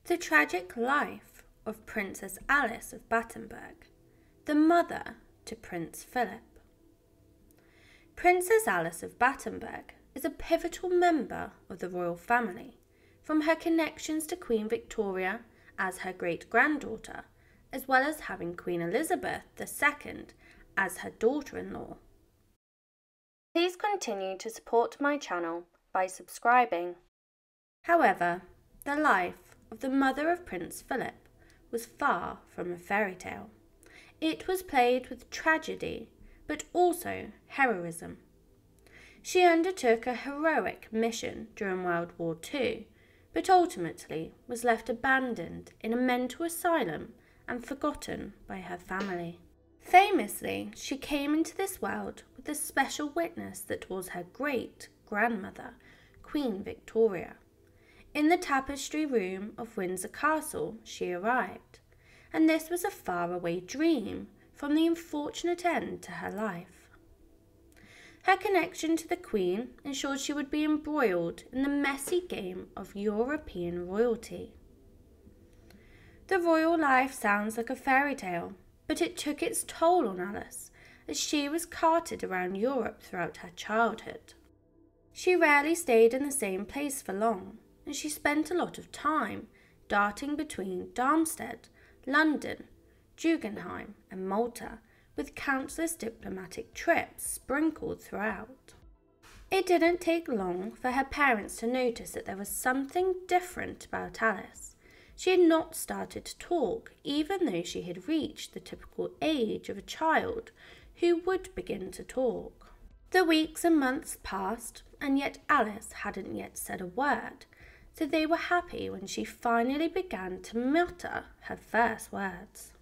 The tragic life of Princess Alice of Battenberg, the mother to Prince Philip. Princess Alice of Battenberg is a pivotal member of the royal family, from her connections to Queen Victoria as her great-granddaughter, as well as having Queen Elizabeth II as her daughter-in-law. Please continue to support my channel by subscribing. However, the life of the mother of Prince Philip was far from a fairy tale. It was played with tragedy, but also heroism. She undertook a heroic mission during World War II, but ultimately was left abandoned in a mental asylum and forgotten by her family. Famously, she came into this world with a special witness that was her great-grandmother, Queen Victoria. In the tapestry room of Windsor Castle she arrived, and this was a faraway dream from the unfortunate end to her life. Her connection to the Queen ensured she would be embroiled in the messy game of European royalty. The royal life sounds like a fairy tale, but it took its toll on Alice as she was carted around Europe throughout her childhood. She rarely stayed in the same place for long, and she spent a lot of time darting between Darmstadt, London, Guggenheim and Malta, with countless diplomatic trips sprinkled throughout. It didn't take long for her parents to notice that there was something different about Alice. She had not started to talk, even though she had reached the typical age of a child who would begin to talk. The weeks and months passed, and yet Alice hadn't yet said a word, so they were happy when she finally began to mutter her first words.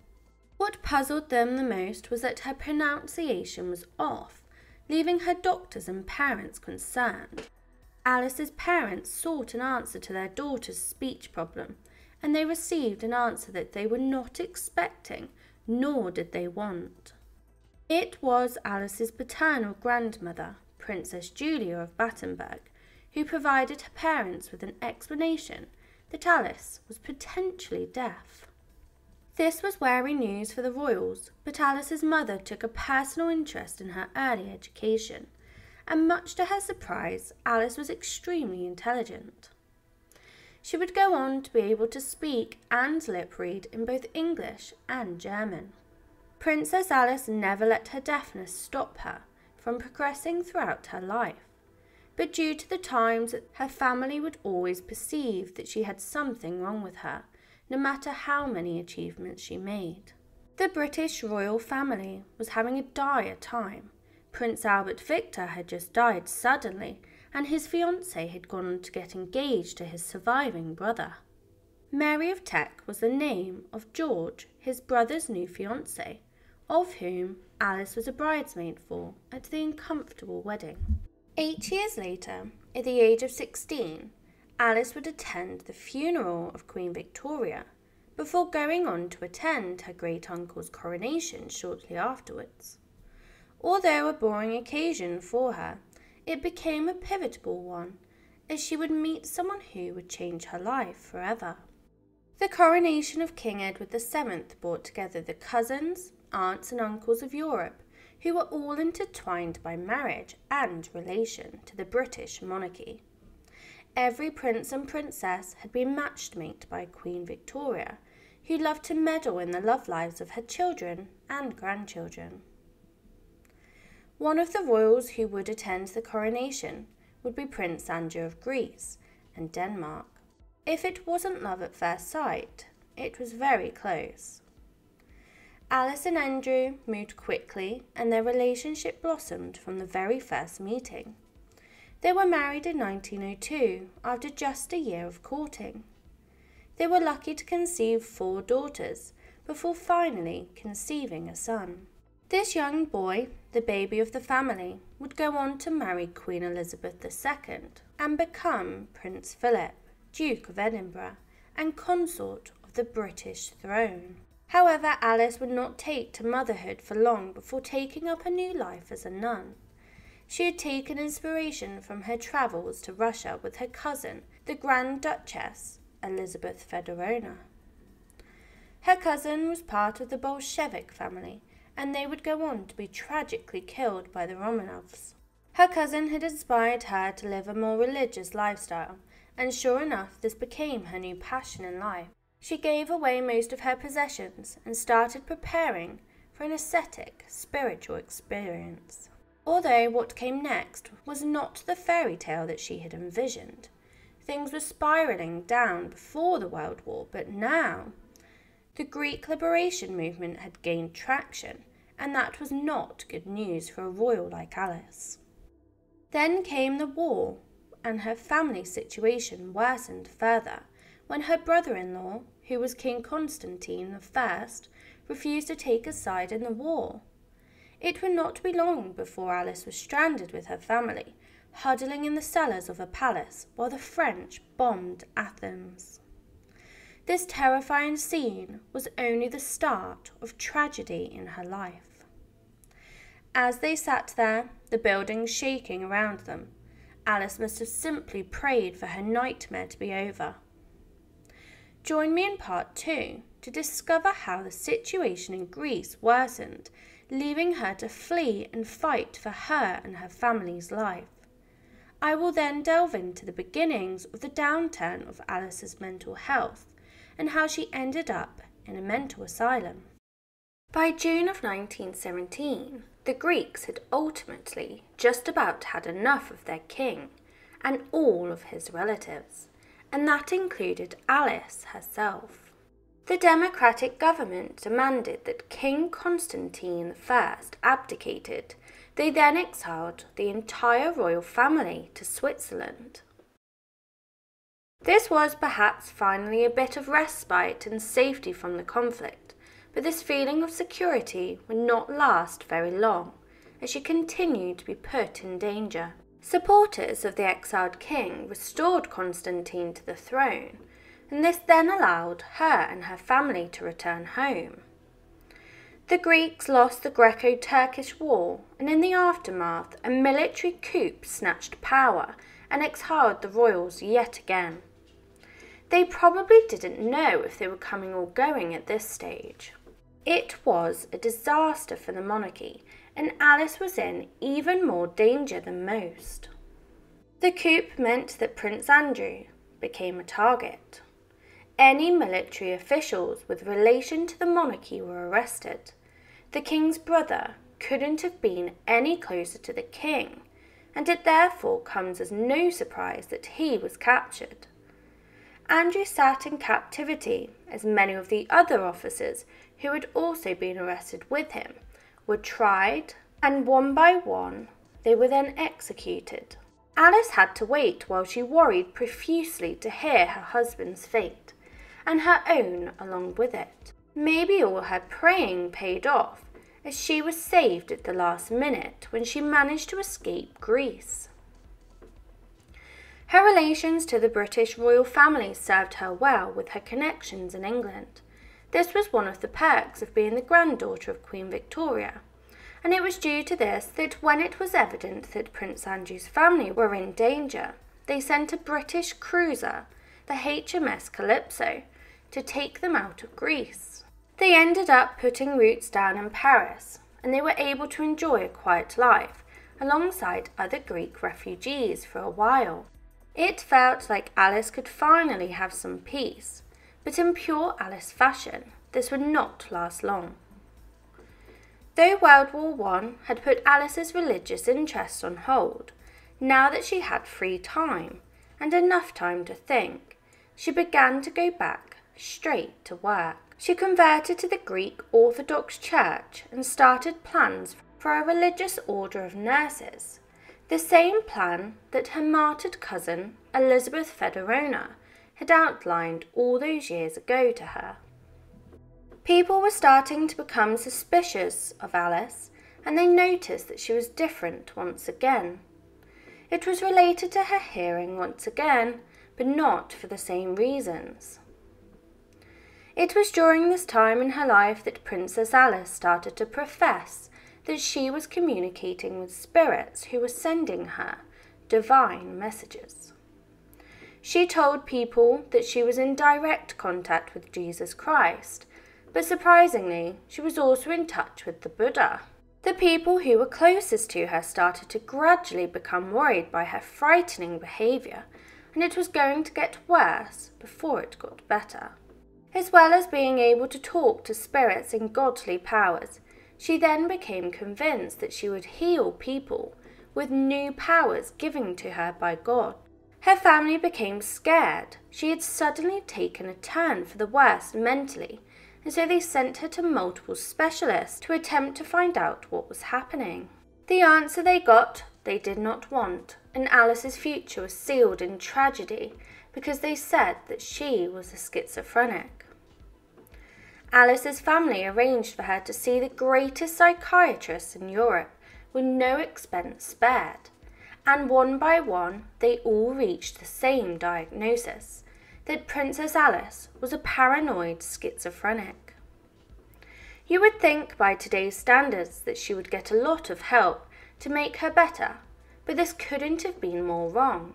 What puzzled them the most was that her pronunciation was off, leaving her doctors and parents concerned. Alice's parents sought an answer to their daughter's speech problem, and they received an answer that they were not expecting, nor did they want. It was Alice's paternal grandmother, Princess Julia of Battenberg, who provided her parents with an explanation that Alice was potentially deaf. This was wary news for the royals, but Alice's mother took a personal interest in her early education, and much to her surprise, Alice was extremely intelligent. She would go on to be able to speak and lip read in both English and German. Princess Alice never let her deafness stop her from progressing throughout her life, but due to the times that her family would always perceive that she had something wrong with her, no matter how many achievements she made. The British royal family was having a dire time. Prince Albert Victor had just died suddenly, and his fiancée had gone on to get engaged to his surviving brother. Mary of Teck was the name of George, his brother's new fiancée, of whom Alice was a bridesmaid for at the uncomfortable wedding. 8 years later, at the age of 16, Alice would attend the funeral of Queen Victoria, before going on to attend her great-uncle's coronation shortly afterwards. Although a boring occasion for her, it became a pivotal one, as she would meet someone who would change her life forever. The coronation of King Edward VII brought together the cousins, aunts and uncles of Europe, who were all intertwined by marriage and relation to the British monarchy. Every prince and princess had been matched-made by Queen Victoria, who loved to meddle in the love lives of her children and grandchildren. One of the royals who would attend the coronation would be Prince Andrew of Greece and Denmark. If it wasn't love at first sight, it was very close. Alice and Andrew moved quickly, and their relationship blossomed from the very first meeting. They were married in 1902, after just a year of courting. They were lucky to conceive 4 daughters, before finally conceiving a son. This young boy, the baby of the family, would go on to marry Queen Elizabeth II and become Prince Philip, Duke of Edinburgh, and consort of the British throne. However, Alice would not take to motherhood for long before taking up a new life as a nun. She had taken inspiration from her travels to Russia with her cousin, the Grand Duchess Elizabeth Feodorovna. Her cousin was part of the Bolshevik family, and they would go on to be tragically killed by the Romanovs. Her cousin had inspired her to live a more religious lifestyle, and sure enough, this became her new passion in life. She gave away most of her possessions and started preparing for an ascetic, spiritual experience. Although what came next was not the fairy tale that she had envisioned. Things were spiralling down before the World War, but now the Greek liberation movement had gained traction, and that was not good news for a royal like Alice. Then came the war, and her family situation worsened further when her brother-in-law, who was King Constantine I, refused to take a side in the war. It would not be long before Alice was stranded with her family, huddling in the cellars of a palace while the French bombed Athens. This terrifying scene was only the start of tragedy in her life. As they sat there, the buildings shaking around them, Alice must have simply prayed for her nightmare to be over. Join me in part 2 to discover how the situation in Greece worsened, leaving her to flee and fight for her and her family's life. I will then delve into the beginnings of the downturn of Alice's mental health and how she ended up in a mental asylum. By June of 1917, the Greeks had ultimately just about had enough of their king and all of his relatives, and that included Alice herself. The democratic government demanded that King Constantine I abdicated. They then exiled the entire royal family to Switzerland. This was perhaps finally a bit of respite and safety from the conflict, but this feeling of security would not last very long, as she continued to be put in danger. Supporters of the exiled king restored Constantine to the throne, and this then allowed her and her family to return home. The Greeks lost the Greco-Turkish War, and in the aftermath, a military coup snatched power and exiled the royals yet again. They probably didn't know if they were coming or going at this stage. It was a disaster for the monarchy, and Alice was in even more danger than most. The coup meant that Prince Andrew became a target. Any military officials with relation to the monarchy were arrested. The king's brother couldn't have been any closer to the king, and it therefore comes as no surprise that he was captured. Andrew sat in captivity, as many of the other officers who had also been arrested with him were tried, and one by one they were then executed. Alice had to wait while she worried profusely to hear her husband's fate, and her own along with it. Maybe all her praying paid off, as she was saved at the last minute when she managed to escape Greece. Her relations to the British royal family served her well with her connections in England. This was one of the perks of being the granddaughter of Queen Victoria, and it was due to this that when it was evident that Prince Andrew's family were in danger, they sent a British cruiser, the HMS Calypso, to take them out of Greece. They ended up putting roots down in Paris, and they were able to enjoy a quiet life alongside other Greek refugees for a while. It felt like Alice could finally have some peace, but in pure Alice fashion, this would not last long. Though World War I had put Alice's religious interests on hold, now that she had free time and enough time to think, she began to go back straight to work. She converted to the Greek Orthodox Church and started plans for a religious order of nurses, the same plan that her martyred cousin, Elizabeth Feodorovna, had outlined all those years ago to her. People were starting to become suspicious of Alice, and they noticed that she was different once again. It was related to her hearing once again, but not for the same reasons. It was during this time in her life that Princess Alice started to profess that she was communicating with spirits who were sending her divine messages. She told people that she was in direct contact with Jesus Christ, but surprisingly, she was also in touch with the Buddha. The people who were closest to her started to gradually become worried by her frightening behaviour, and it was going to get worse before it got better. As well as being able to talk to spirits and godly powers, she then became convinced that she would heal people with new powers given to her by God. Her family became scared. She had suddenly taken a turn for the worse mentally, and so they sent her to multiple specialists to attempt to find out what was happening. The answer they got, they did not want, and Alice's future was sealed in tragedy because they said that she was a schizophrenic. Alice's family arranged for her to see the greatest psychiatrists in Europe with no expense spared, and one by one they all reached the same diagnosis, that Princess Alice was a paranoid schizophrenic. You would think by today's standards that she would get a lot of help to make her better, but this couldn't have been more wrong.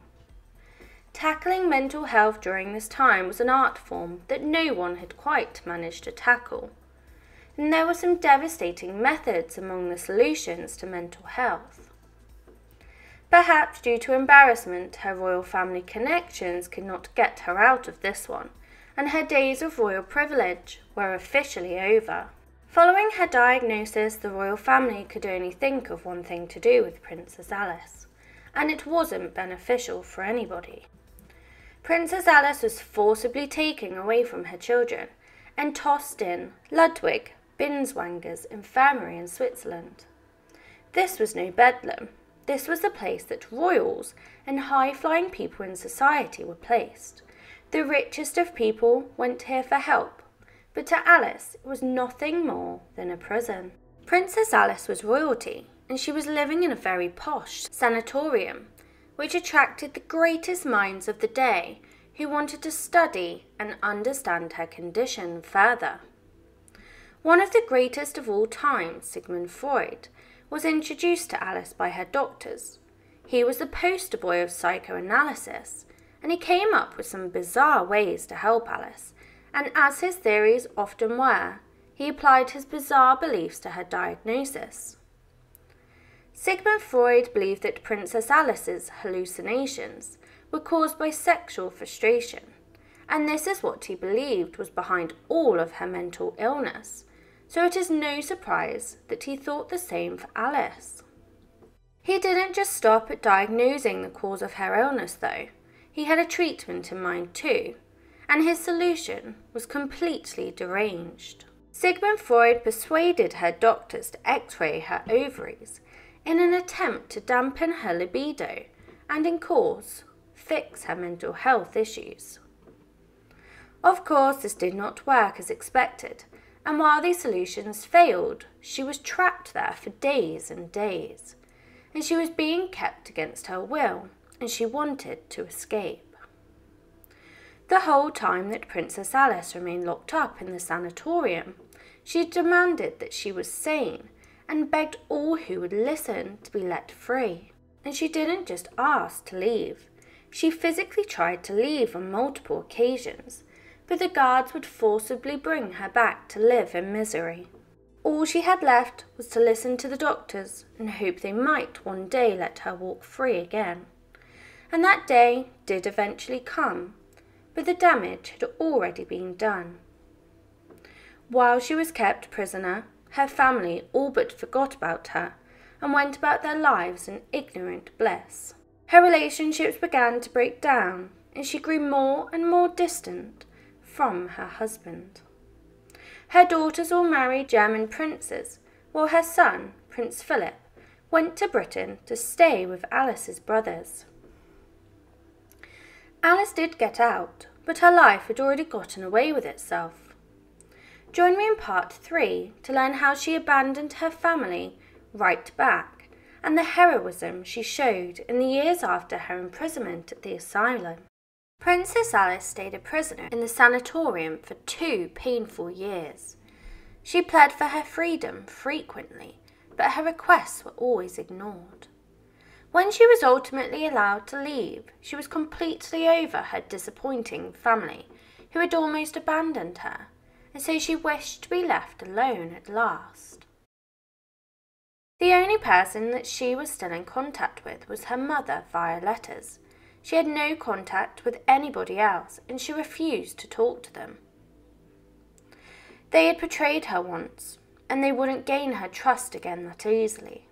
Tackling mental health during this time was an art form that no one had quite managed to tackle, and there were some devastating methods among the solutions to mental health. Perhaps due to embarrassment, her royal family connections could not get her out of this one, and her days of royal privilege were officially over. Following her diagnosis, the royal family could only think of one thing to do with Princess Alice, and it wasn't beneficial for anybody. Princess Alice was forcibly taken away from her children and tossed in Ludwig Binswanger's infirmary in Switzerland. This was no bedlam. This was the place that royals and high-flying people in society were placed. The richest of people went here for help, but to Alice it was nothing more than a prison. Princess Alice was royalty, and she was living in a very posh sanatorium, which attracted the greatest minds of the day who wanted to study and understand her condition further. One of the greatest of all time, Sigmund Freud, was introduced to Alice by her doctors. He was the poster boy of psychoanalysis, and he came up with some bizarre ways to help Alice, and as his theories often were, he applied his bizarre beliefs to her diagnosis. Sigmund Freud believed that Princess Alice's hallucinations were caused by sexual frustration, and this is what he believed was behind all of her mental illness. So it is no surprise that he thought the same for Alice. He didn't just stop at diagnosing the cause of her illness though, he had a treatment in mind too, and his solution was completely deranged. Sigmund Freud persuaded her doctors to x-ray her ovaries in an attempt to dampen her libido and, in course, fix her mental health issues. Of course, this did not work as expected, and while these solutions failed, she was trapped there for days and days, and she was being kept against her will, and she wanted to escape. The whole time that Princess Alice remained locked up in the sanatorium, she demanded that she was sane and begged all who would listen to be let free. And she didn't just ask to leave, she physically tried to leave on multiple occasions, but the guards would forcibly bring her back to live in misery. All she had left was to listen to the doctors and hope they might one day let her walk free again. And that day did eventually come, but the damage had already been done. While she was kept prisoner, her family all but forgot about her and went about their lives in ignorant bliss. Her relationships began to break down, and she grew more and more distant from her husband. Her daughters all married German princes, while her son, Prince Philip, went to Britain to stay with Alice's brothers. Alice did get out, but her life had already gotten away with itself. Join me in part 3 to learn how she abandoned her family right back, and the heroism she showed in the years after her imprisonment at the asylum. Princess Alice stayed a prisoner in the sanatorium for 2 painful years. She pled for her freedom frequently, but her requests were always ignored. When she was ultimately allowed to leave, she was completely over her disappointing family, who had almost abandoned her, and so she wished to be left alone at last. The only person that she was still in contact with was her mother via letters. She had no contact with anybody else, and she refused to talk to them. They had betrayed her once, and they wouldn't gain her trust again that easily.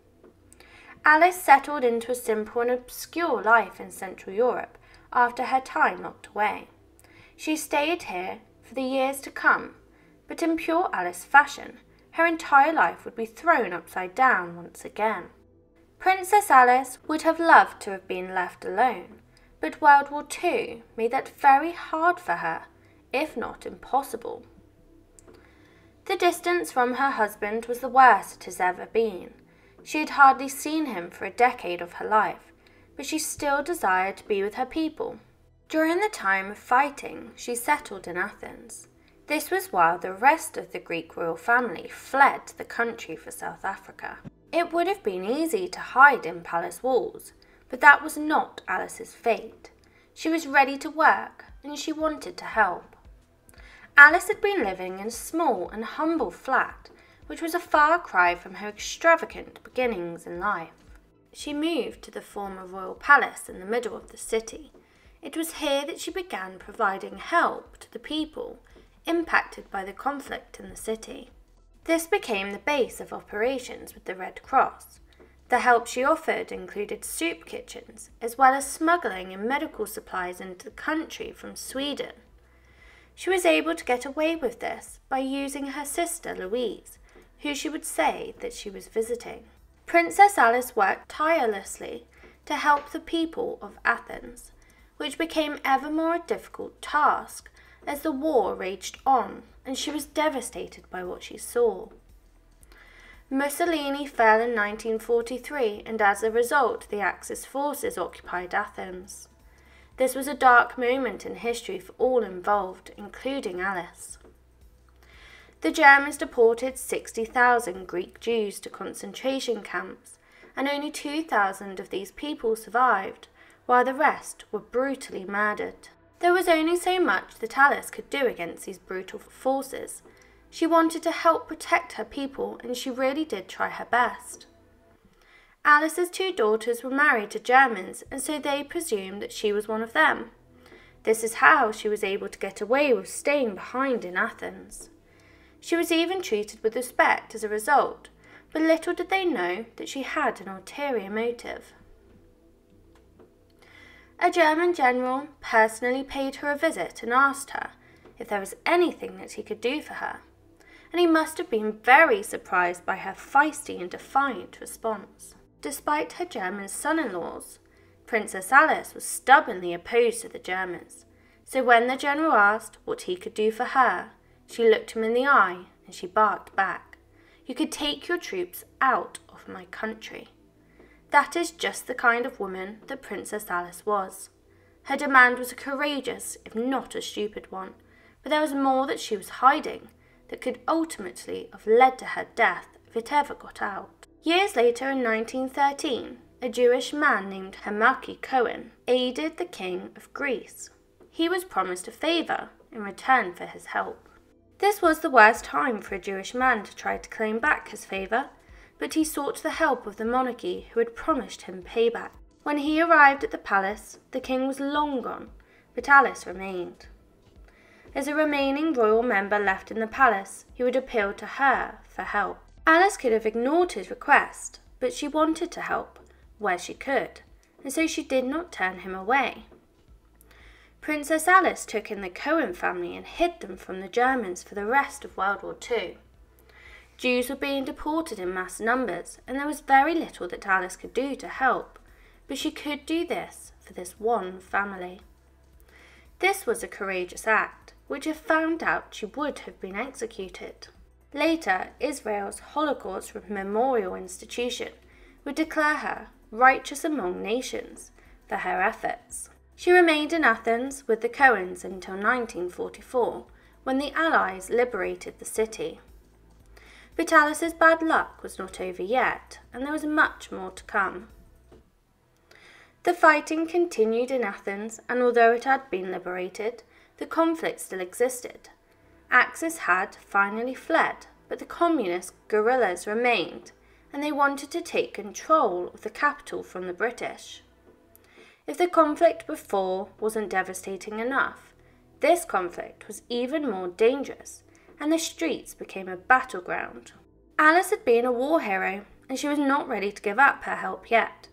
Alice settled into a simple and obscure life in Central Europe after her time locked away. She stayed here for the years to come, but in pure Alice fashion, her entire life would be thrown upside down once again. Princess Alice would have loved to have been left alone, but World War II made that very hard for her, if not impossible. The distance from her husband was the worst it has ever been. She had hardly seen him for a decade of her life, but she still desired to be with her people. During the time of fighting, she settled in Athens. This was while the rest of the Greek royal family fled the country for South Africa. It would have been easy to hide in palace walls, but that was not Alice's fate. She was ready to work, and she wanted to help. Alice had been living in a small and humble flat, which was a far cry from her extravagant beginnings in life. She moved to the former royal palace in the middle of the city. It was here that she began providing help to the people impacted by the conflict in the city. This became the base of operations with the Red Cross. The help she offered included soup kitchens, as well as smuggling in medical supplies into the country from Sweden. She was able to get away with this by using her sister Louise, who she would say that she was visiting. Princess Alice worked tirelessly to help the people of Athens, which became ever more a difficult task as the war raged on and she was devastated by what she saw. Mussolini fell in 1943, and as a result the Axis forces occupied Athens. This was a dark moment in history for all involved, including Alice. The Germans deported 60,000 Greek Jews to concentration camps, and only 2,000 of these people survived, while the rest were brutally murdered. There was only so much that Alice could do against these brutal forces. She wanted to help protect her people, and she really did try her best. Alice's 2 daughters were married to Germans, and so they presumed that she was one of them. This is how she was able to get away with staying behind in Athens. She was even treated with respect as a result, but little did they know that she had an ulterior motive. A German general personally paid her a visit and asked her if there was anything that he could do for her, and he must have been very surprised by her feisty and defiant response. Despite her German son-in-laws, Princess Alice was stubbornly opposed to the Germans, so when the general asked what he could do for her, she looked him in the eye and she barked back, "You could take your troops out of my country." That is just the kind of woman that Princess Alice was. Her demand was a courageous, if not a stupid one, but there was more that she was hiding that could ultimately have led to her death if it ever got out. Years later, in 1913, a Jewish man named Hermaki Cohen aided the King of Greece. He was promised a favour in return for his help. This was the worst time for a Jewish man to try to claim back his favour, but he sought the help of the monarchy who had promised him payback. When he arrived at the palace, the king was long gone, but Alice remained. As a remaining royal member left in the palace, he would appeal to her for help. Alice could have ignored his request, but she wanted to help where she could, and so she did not turn him away. Princess Alice took in the Cohen family and hid them from the Germans for the rest of World War II. Jews were being deported in mass numbers, and there was very little that Alice could do to help, but she could do this for this one family. This was a courageous act, which if found out she would have been executed. Later, Israel's Holocaust Memorial Institution would declare her righteous among nations for her efforts. She remained in Athens with the Cohens until 1944, when the Allies liberated the city. But Alice's bad luck was not over yet, and there was much more to come. The fighting continued in Athens, and although it had been liberated, the conflict still existed. Axis had finally fled, but the communist guerrillas remained, and they wanted to take control of the capital from the British. If the conflict before wasn't devastating enough, this conflict was even more dangerous, and the streets became a battleground. Alice had been a war hero, and she was not ready to give up her help yet.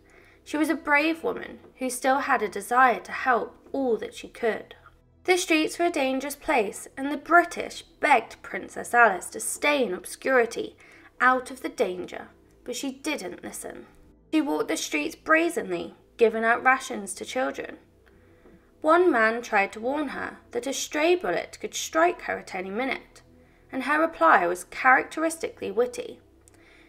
She was a brave woman who still had a desire to help all that she could. The streets were a dangerous place, and the British begged Princess Alice to stay in obscurity, out of the danger, but she didn't listen. She walked the streets brazenly, giving out rations to children. One man tried to warn her that a stray bullet could strike her at any minute, and her reply was characteristically witty.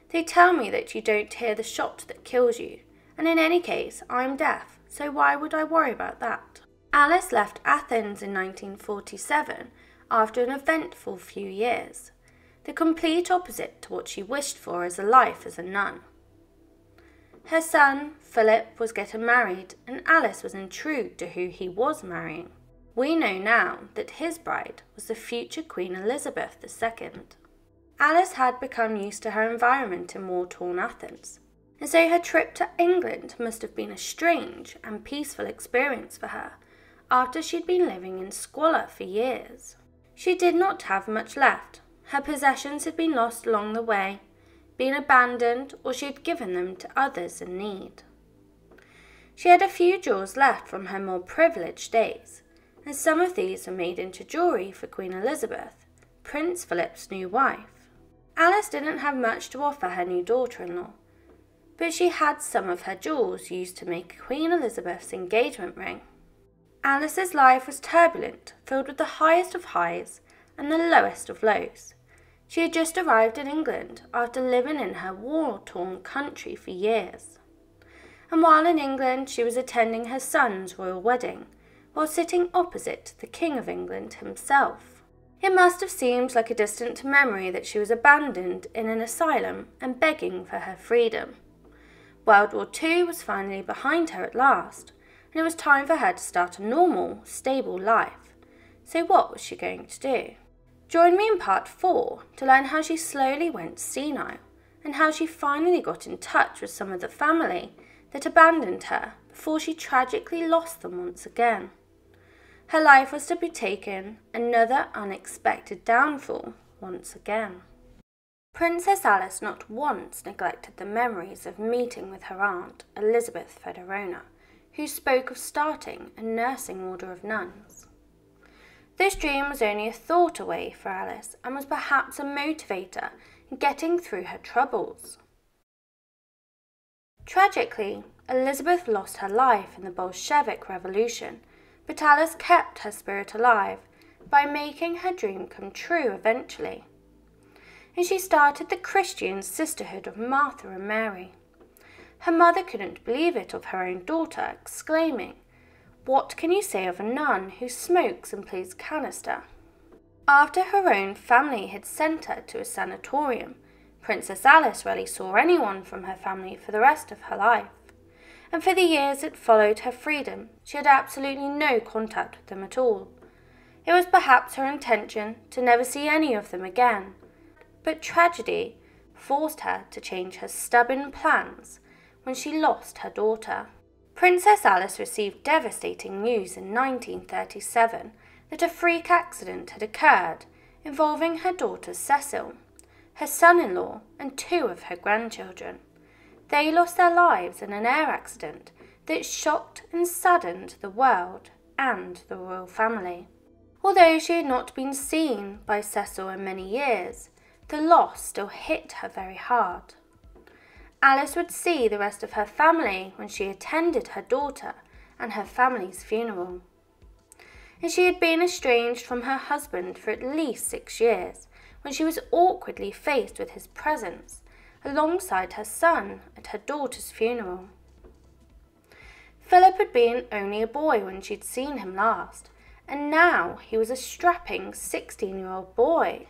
"They tell me that you don't hear the shot that kills you, and in any case, I'm deaf, so why would I worry about that?" Alice left Athens in 1947 after an eventful few years, the complete opposite to what she wished for as a life as a nun. Her son, Philip, was getting married, and Alice was intrigued to who he was marrying. We know now that his bride was the future Queen Elizabeth II. Alice had become used to her environment in war-torn Athens, and so her trip to England must have been a strange and peaceful experience for her after she'd been living in squalor for years. She did not have much left. Her possessions had been lost along the way, been abandoned, or she had given them to others in need. She had a few jewels left from her more privileged days, and some of these were made into jewellery for Queen Elizabeth, Prince Philip's new wife. Alice didn't have much to offer her new daughter-in-law, but she had some of her jewels used to make Queen Elizabeth's engagement ring. Alice's life was turbulent, filled with the highest of highs and the lowest of lows. She had just arrived in England after living in her war-torn country for years. And while in England, she was attending her son's royal wedding, while sitting opposite the King of England himself. It must have seemed like a distant memory that she was abandoned in an asylum and begging for her freedom. World War II was finally behind her at last, and it was time for her to start a normal, stable life. So what was she going to do? Join me in part 4 to learn how she slowly went senile, and how she finally got in touch with some of the family that abandoned her before she tragically lost them once again. Her life was to be taken another unexpected downfall once again. Princess Alice not once neglected the memories of meeting with her aunt, Elizabeth FEODOROROVNA, who spoke of starting a nursing order of nuns. This dream was only a thought away for Alice, and was perhaps a motivator in getting through her troubles. Tragically, Elizabeth lost her life in the Bolshevik Revolution, but Alice kept her spirit alive by making her dream come true eventually. And she started the Christian Sisterhood of Martha and Mary. Her mother couldn't believe it of her own daughter, exclaiming, "What can you say of a nun who smokes and plays canister?" After her own family had sent her to a sanatorium, Princess Alice rarely saw anyone from her family for the rest of her life, and for the years that followed her freedom, she had absolutely no contact with them at all. It was perhaps her intention to never see any of them again, but tragedy forced her to change her stubborn plans when she lost her daughter. Princess Alice received devastating news in 1937 that a freak accident had occurred involving her daughter Cecile, her son-in-law, and 2 of her grandchildren. They lost their lives in an air accident that shocked and saddened the world and the royal family. Although she had not been seen by Cecile in many years, the loss still hit her very hard. Alice would see the rest of her family when she attended her daughter and her family's funeral. And she had been estranged from her husband for at least 6 years when she was awkwardly faced with his presence alongside her son at her daughter's funeral. Philip had been only a boy when she'd seen him last, and now he was a strapping 16-year-old boy.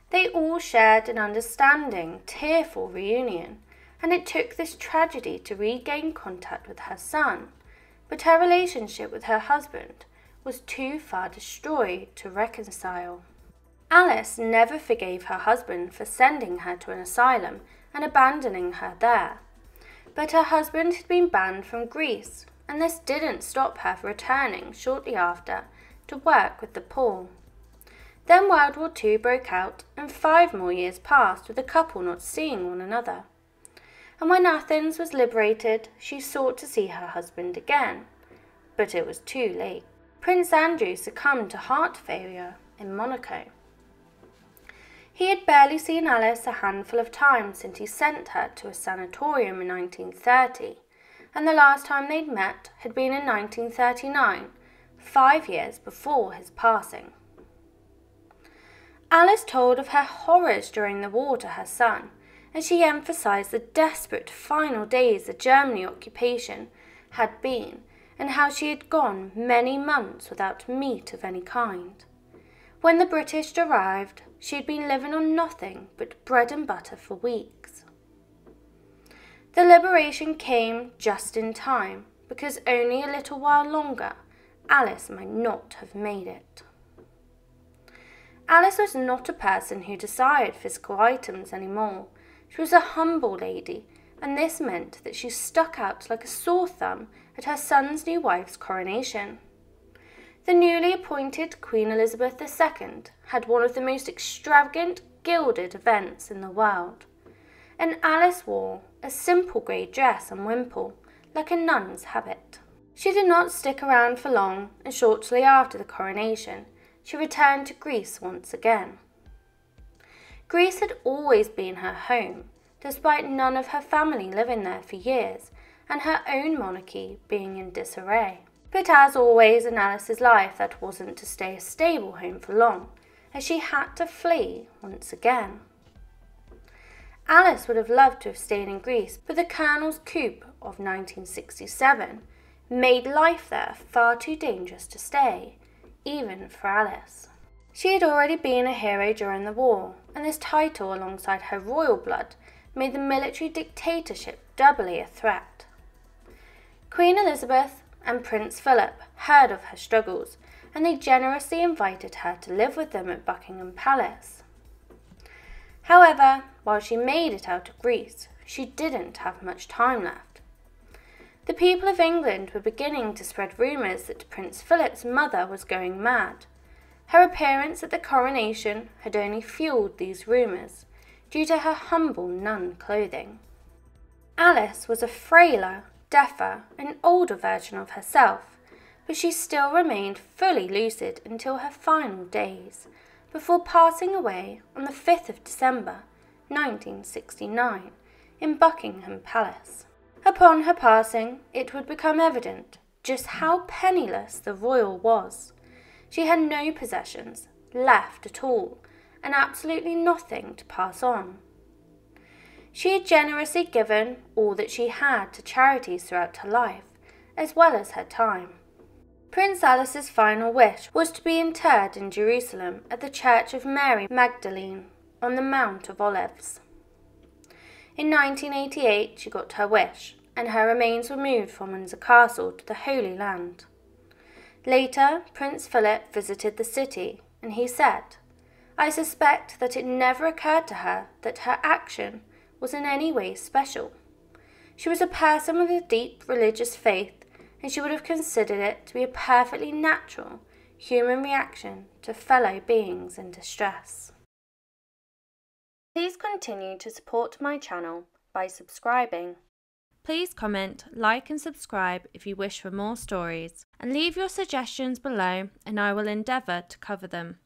They all shared an understanding, tearful reunion, and it took this tragedy to regain contact with her son, but her relationship with her husband was too far destroyed to reconcile. Alice never forgave her husband for sending her to an asylum and abandoning her there, but her husband had been banned from Greece, and this didn't stop her from returning shortly after to work with the poor. Then World War II broke out, and 5 more years passed with the couple not seeing one another. And when Athens was liberated, she sought to see her husband again, but it was too late. Prince Andrew succumbed to heart failure in Monaco. He had barely seen Alice a handful of times since he sent her to a sanatorium in 1930, and the last time they'd met had been in 1939, 5 years before his passing. Alice told of her horrors during the war to her son, and she emphasised the desperate final days the German occupation had been, and how she had gone many months without meat of any kind. When the British arrived, she had been living on nothing but bread and butter for weeks. The liberation came just in time, because only a little while longer Alice might not have made it. Alice was not a person who desired physical items anymore. She was a humble lady, and this meant that she stuck out like a sore thumb at her son's new wife's coronation. The newly appointed Queen Elizabeth II had one of the most extravagant gilded events in the world, and Alice wore a simple grey dress and wimple, like a nun's habit. She did not stick around for long, and shortly after the coronation, she returned to Greece once again. Greece had always been her home, despite none of her family living there for years, and her own monarchy being in disarray. But as always in Alice's life, that wasn't to stay a stable home for long, as she had to flee once again. Alice would have loved to have stayed in Greece, but the Colonel's coup of 1967 made life there far too dangerous to stay, even for Alice. She had already been a hero during the war, and this title alongside her royal blood made the military dictatorship doubly a threat. Queen Elizabeth and Prince Philip heard of her struggles, and they generously invited her to live with them at Buckingham Palace. However, while she made it out of Greece, she didn't have much time left. The people of England were beginning to spread rumours that Prince Philip's mother was going mad. Her appearance at the coronation had only fueled these rumours, due to her humble nun clothing. Alice was a frailer, deafer, and older version of herself, but she still remained fully lucid until her final days, before passing away on the 5th of December, 1969, in Buckingham Palace. Upon her passing, it would become evident just how penniless the royal was. She had no possessions left at all, and absolutely nothing to pass on. She had generously given all that she had to charities throughout her life, as well as her time. Prince Alice's final wish was to be interred in Jerusalem at the Church of Mary Magdalene on the Mount of Olives. In 1988 she got her wish, and her remains were moved from Windsor Castle to the Holy Land. Later, Prince Philip visited the city, and he said, "I suspect that it never occurred to her that her action was in any way special. She was a person with a deep religious faith, and she would have considered it to be a perfectly natural human reaction to fellow beings in distress." Please continue to support my channel by subscribing. Please comment, like and subscribe if you wish for more stories, and leave your suggestions below and I will endeavour to cover them.